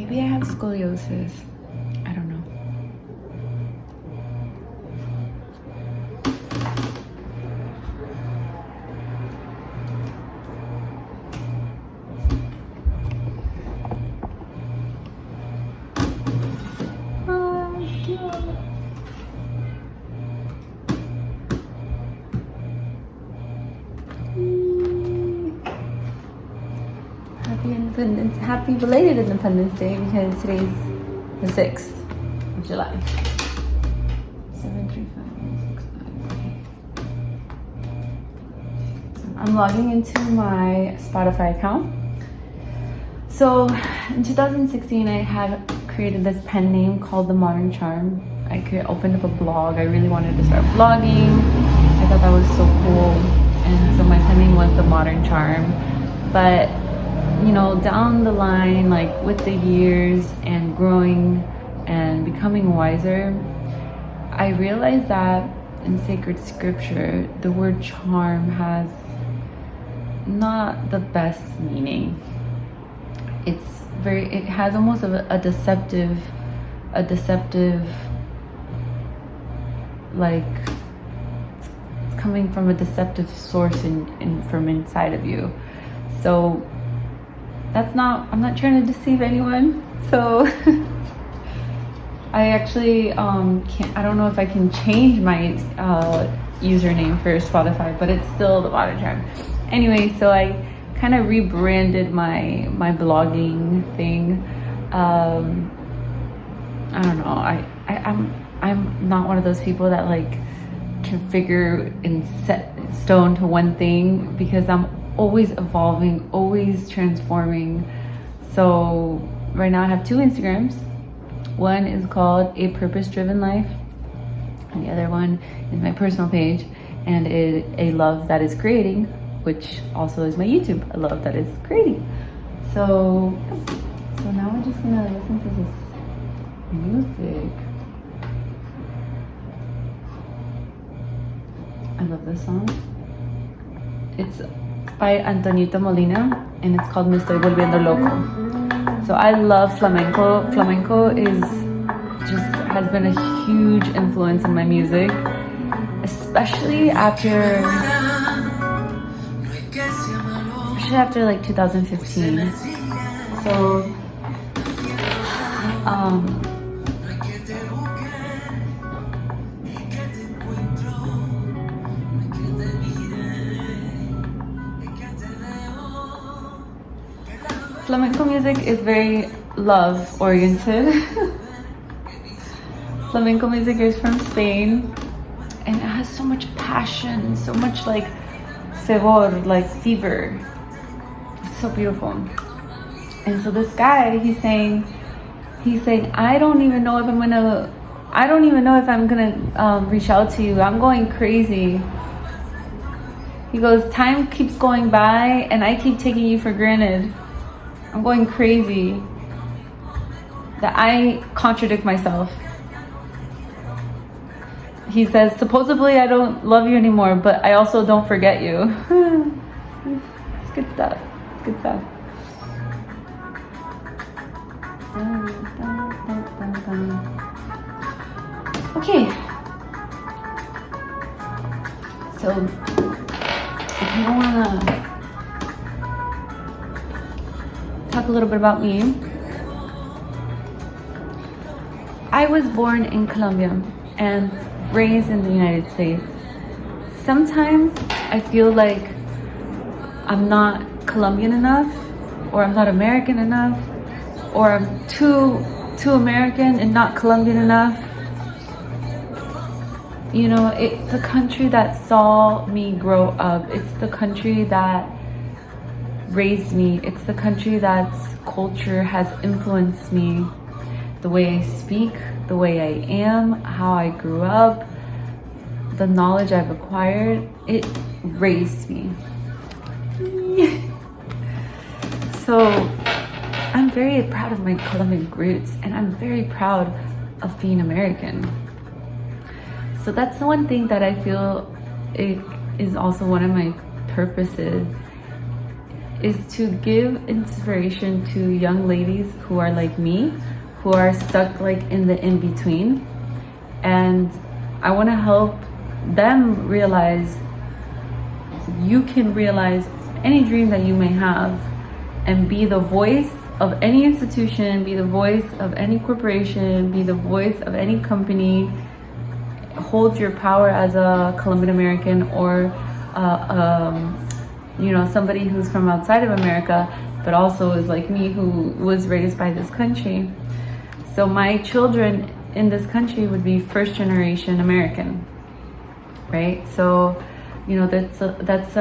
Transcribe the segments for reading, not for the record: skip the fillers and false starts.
Maybe I have scoliosis. I don't know. Happy belated Independence Day because today's the 6th of July. 735. I'm logging into my Spotify account. So in 2016, I had created this pen name called The Modern Charm. I opened up a blog. I really wanted to start blogging. I thought that was so cool. And so my pen name was The Modern Charm. But you know, down the line, like with the years and growing and becoming wiser, I realized that in sacred scripture, the word charm has not the best meaning. It has almost a deceptive, like it's coming from a deceptive source from inside of you. So I'm not trying to deceive anyone. So I actually I don't know if I can change my username for Spotify, but it's still The Modern Charm. Anyway, so I kind of rebranded my blogging thing. I don't know. I'm not one of those people that like can figure and set in stone to one thing, because I'm always evolving, always transforming. So right now I have 2 Instagrams. One is called A Purpose Driven Life, and the other one is my personal page, and A Love That Is Creating, which also is my YouTube, A Love That Is Creating. So now we're just gonna listen to this music. I love this song. It's by Antonito Molina, and it's called Me Estoy Volviendo Loco. So I love flamenco. Flamenco has been a huge influence in my music, especially after like 2015. So flamenco music is very love oriented. Flamenco music is from Spain, and it has so much passion, so much like fervor, like fever. It's so beautiful. And so this guy, he's saying, I don't even know if I'm gonna reach out to you. I'm going crazy. He goes, time keeps going by and I keep taking you for granted. I'm going crazy. That I contradict myself. He says, supposedly I don't love you anymore, but I also don't forget you. It's good stuff. It's good stuff. Okay. So, if you don't wanna talk a little bit about me, I was born in Colombia and raised in the United States. Sometimes I feel like I'm not Colombian enough, or I'm not American enough, or I'm too American and not Colombian enough. You know, it's a country that saw me grow up. It's the country that raised me. It's the country that's culture has influenced me. The way I speak, the way I am, how I grew up, the knowledge I've acquired, it raised me. So I'm very proud of my Colombian roots, and I'm very proud of being American. So that's the one thing that I feel it is also one of my purposes, is to give inspiration to young ladies who are like me, who are stuck like in the in-between. And I want to help them realize you can realize any dream that you may have and be the voice of any institution, be the voice of any corporation, be the voice of any company. Hold your power as a Colombian American or somebody who's from outside of America, but also is like me, who was raised by this country. So my children in this country would be first generation American, right? So, that's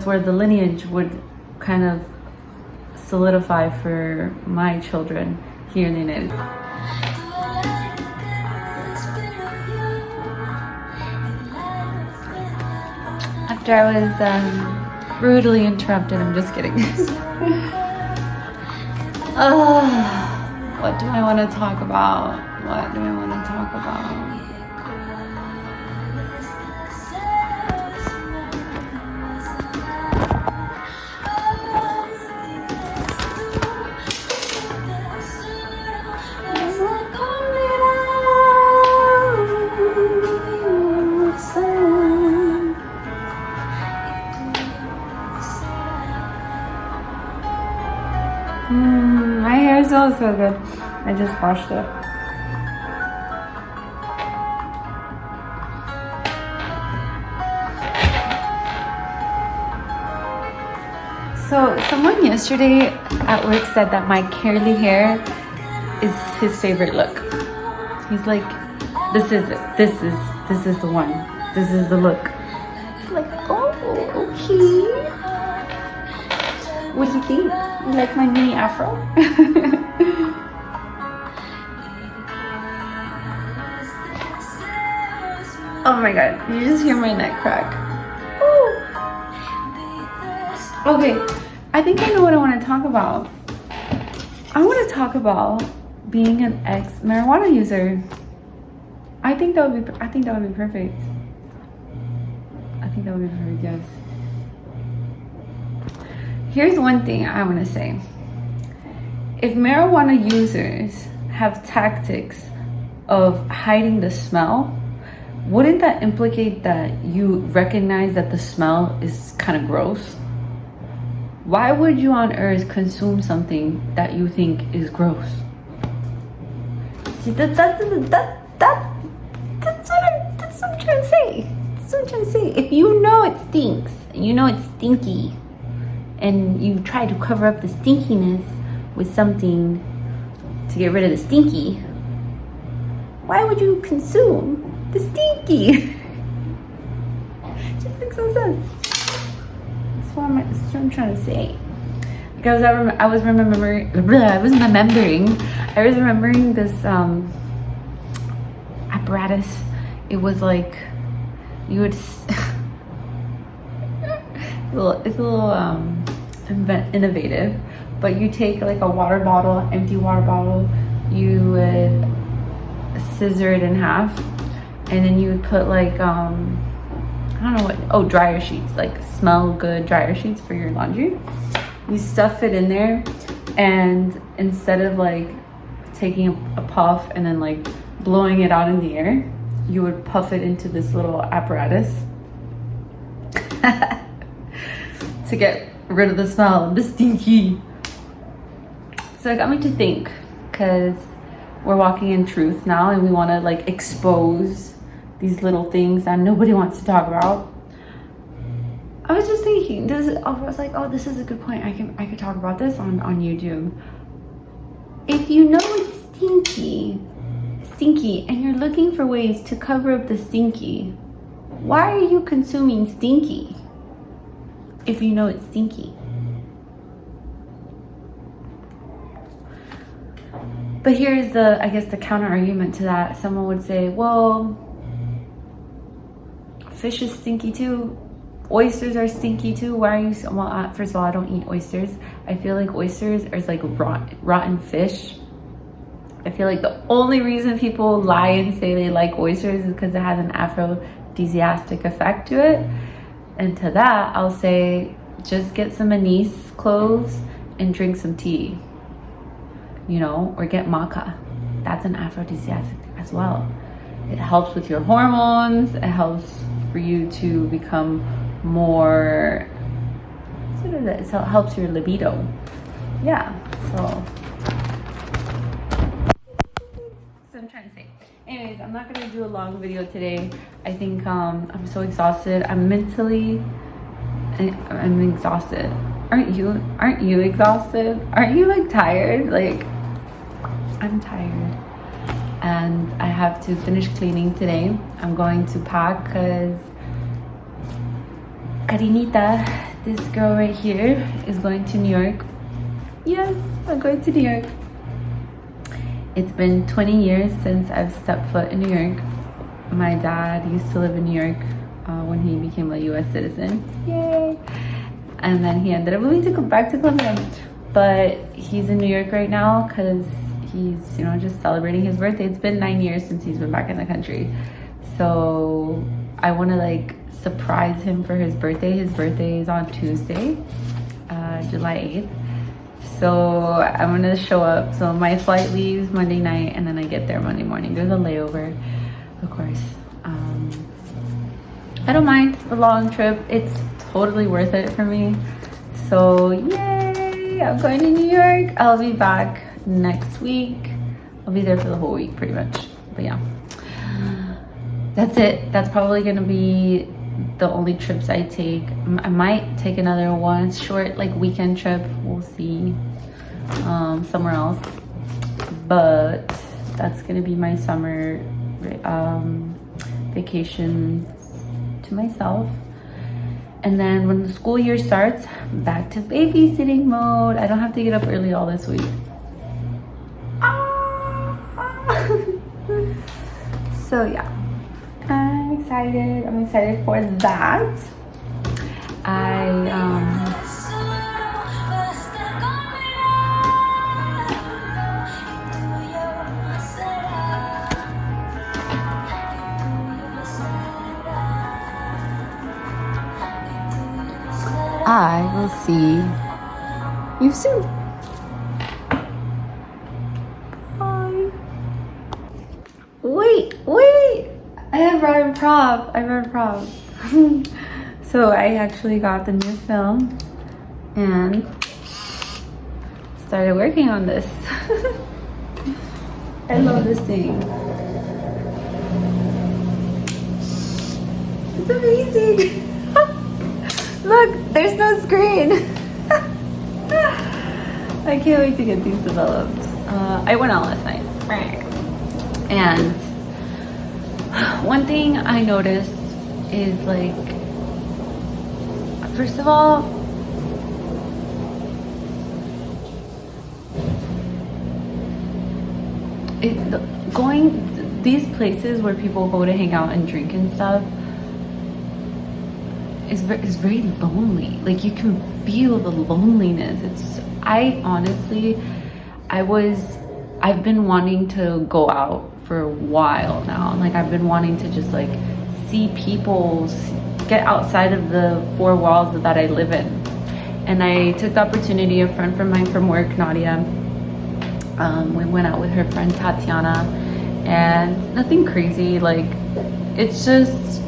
where the lineage would kind of solidify for my children here in the United States. After I was brutally interrupted, I'm just kidding. What do I want to talk about? What do I want to talk about? My hair smells so good. I just washed it. So someone yesterday at work said that my curly hair is his favorite look. He's like, this is it. This is the one. This is the look. It's like, oh, okay. What do you think? You like my mini afro? Oh my god, you just hear my neck crack. Ooh. Okay, I think I know what I want to talk about. I want to talk about being an ex-marijuana user. I think that would be perfect. I think that would be perfect, yes. Here's one thing I want to say. If marijuana users have tactics of hiding the smell, wouldn't that implicate that you recognize that the smell is kind of gross? Why would you on earth consume something that you think is gross? See, that's what I'm trying to say. That's what I'm trying to say. If you know it stinks, you know it's stinky, and you try to cover up the stinkiness with something to get rid of the stinky, why would you consume the stinky? It just makes no sense. That's what I'm trying to say. Because I was remembering this apparatus. It was like you would it's a little innovative, but you take like a water bottle, empty water bottle, you would scissor it in half, and then you would put like I don't know what, dryer sheets, like smell good dryer sheets for your laundry. You stuff it in there, and instead of like taking a puff and then like blowing it out in the air, you would puff it into this little apparatus to get rid of the smell, the stinky. So it got me to think, because we're walking in truth now and we want to like expose these little things that nobody wants to talk about. I was just thinking, I was like, oh, this is a good point. I could talk about this on YouTube. If you know it's stinky, and you're looking for ways to cover up the stinky, why are you consuming stinky if you know it's stinky? But here's the counter argument to that. Someone would say, well, fish is stinky too. Oysters are stinky too. Why are you first of all, I don't eat oysters. I feel like oysters are like rotten fish. I feel like the only reason people lie and say they like oysters is because it has an aphrodisiac effect to it. And to that, I'll say, just get some anise cloves and drink some tea, you know, or get maca. That's an aphrodisiac as well. It helps with your hormones. It helps for you to become more, what is it? So it helps your libido. Yeah, so I'm trying to say. Anyways, I'm not gonna do a long video today. I think I'm so exhausted. I'm exhausted. Aren't you exhausted? Aren't you like tired? Like, I'm tired. And I have to finish cleaning today. I'm going to pack because Karinita, this girl right here, is going to New York. Yes, I'm going to New York. It's been 20 years since I've stepped foot in New York. My dad used to live in New York when he became a US citizen. Yay! And then he ended up moving to back to Colombia. But he's in New York right now because he's, you know, just celebrating his birthday. It's been 9 years since he's been back in the country. So I want to like surprise him for his birthday. His birthday is on Tuesday, July 8th. So I'm gonna show up. So my flight leaves Monday night and then I get there Monday morning. There's a layover, of course. I don't mind the long trip. It's totally worth it for me. So yay, I'm going to New York. I'll be back next week. I'll be there for the whole week pretty much. But yeah, that's it. That's probably gonna be the only trips I take. I might take another one short like weekend trip. We'll see, somewhere else. But that's gonna be my summer vacation to myself. And then when the school year starts, back to babysitting mode. I don't have to get up early all this week. So yeah, I'm excited for that. I will see you soon. Bye. Wait. I brought a prop. So I actually got the new film and started working on this. I love this thing. It's amazing. Look, there's no screen. I can't wait to get these developed. I went out last night. And one thing I noticed is like, first of all, going these places where people go to hang out and drink and stuff is very lonely. Like, you can feel the loneliness. I've been wanting to go out for a while now. Like, I've been wanting to just like see people, get outside of the four walls that I live in. And I took the opportunity. A friend from mine from work, Nadia, we went out with her friend Tatiana, and nothing crazy. Like, it's just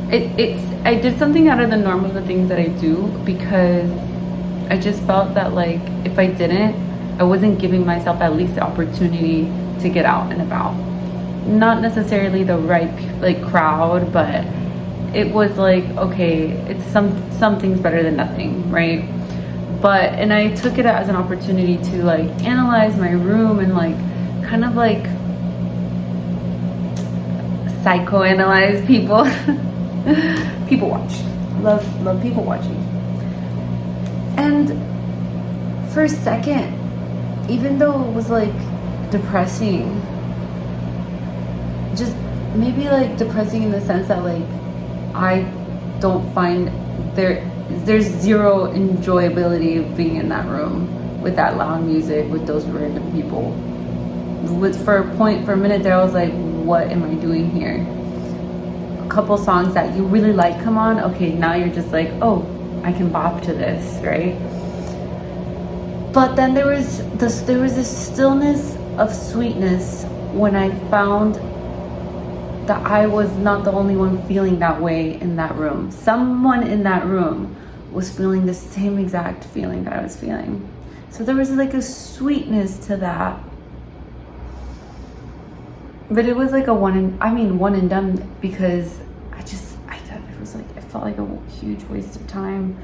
I did something out of the norm of the things that I do, because I just felt that like if I didn't, I wasn't giving myself at least the opportunity to get out and about. Not necessarily the right like crowd, but it was like, okay, it's something's better than nothing, right? And I took it as an opportunity to like analyze my room and like kind of like psychoanalyze people. People watch. Love people watching. And for a second, even though it was like depressing, just maybe like depressing in the sense that like I don't find there's zero enjoyability of being in that room with that loud music, with those random people. For a minute there, I was like, what am I doing here? A couple songs that you really like come on, okay, now you're just like, oh, I can bop to this, right? But then there was this stillness of sweetness when I found that I was not the only one feeling that way in that room. Someone in that room was feeling the same exact feeling that I was feeling. So there was like a sweetness to that. But it was like one and done, because it felt like a huge waste of time.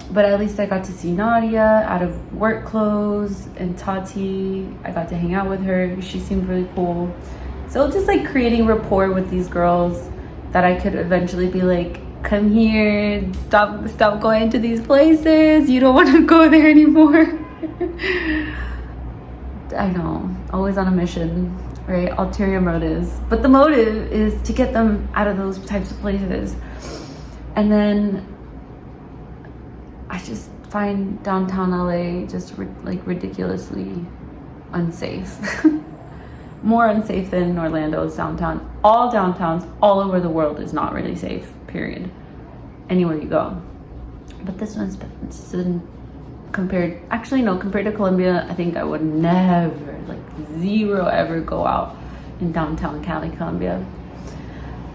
But at least I got to see Nadia out of work clothes, and Tati, I got to hang out with her. She seemed really cool. So just like creating rapport with these girls that I could eventually be like, come here, stop going to these places. You don't want to go there anymore. I know, always on a mission, right? Ulterior motives. But the motive is to get them out of those types of places. And then I just find downtown LA just like ridiculously unsafe. More unsafe than Orlando's downtown. All downtowns all over the world is not really safe, period. Anywhere you go. But this one's compared to Colombia, I think I would never, like zero ever go out in downtown Cali, Colombia.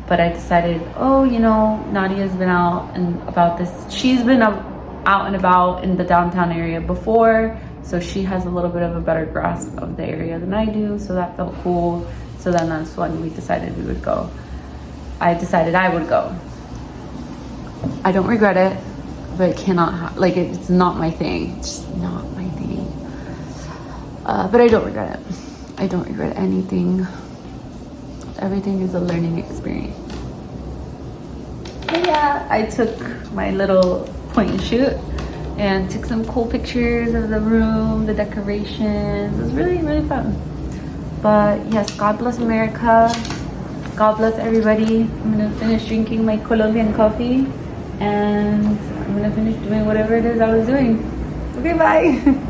But I decided, Nadia's been out and about this. She's been out and about in the downtown area before, so she has a little bit of a better grasp of the area than I do, so that felt cool. So then that's when we decided we would go. I decided I would go. I don't regret it, but it cannot, it's not my thing. It's just not my thing. But I don't regret it. I don't regret anything. Everything is a learning experience. But yeah, I took my little point and shoot and took some cool pictures of the room, the decorations. It was really, really fun. But yes, God bless America. God bless everybody. I'm gonna finish drinking my Colombian coffee, and I'm gonna finish doing whatever it is I was doing. Okay, bye.